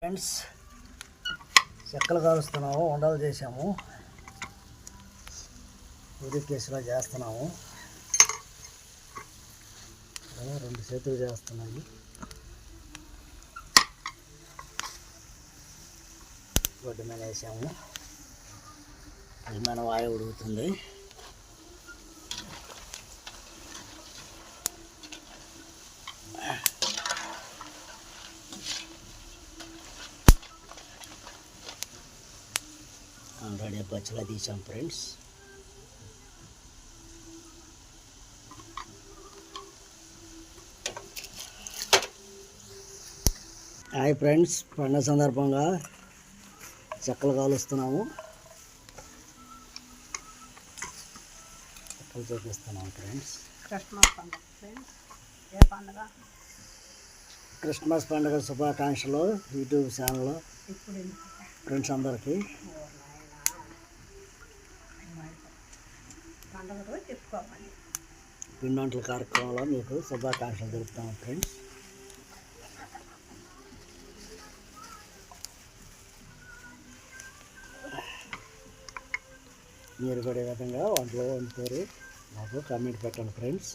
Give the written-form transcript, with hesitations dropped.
Friends, చెక్కలు కాలుస్తున్నాము, ఉండలు చేసాము, పూరి కేసులో చేస్తున్నాము. 2 చేతులు చేస్తున్నాయి. గొడ్డు మీద వేసాము. మన వాయు ఉడుకుతుంది. ఆల్రెడీ పచ్చలా తీసాం ఫ్రెండ్స్. హాయ్ ఫ్రెండ్స్, పండుగ సందర్భంగా చెక్కలు కాలుస్తున్నాము. చెక్కలు చూపిస్తున్నాము ఫ్రెండ్స్. క్రిస్మస్ పండుగ శుభాకాంక్షలు యూట్యూబ్ ఛానల్లో ఫ్రెండ్స్ అందరికీ. పిండి వంటల కార్యక్రమంలో మీకు శుభాకాంక్షలు తెలుపుతాము ఫ్రెండ్స్. మీరు కూడా విధంగా వంటలు వండుతారు నాకు కామెంట్ పెట్టండి ఫ్రెండ్స్.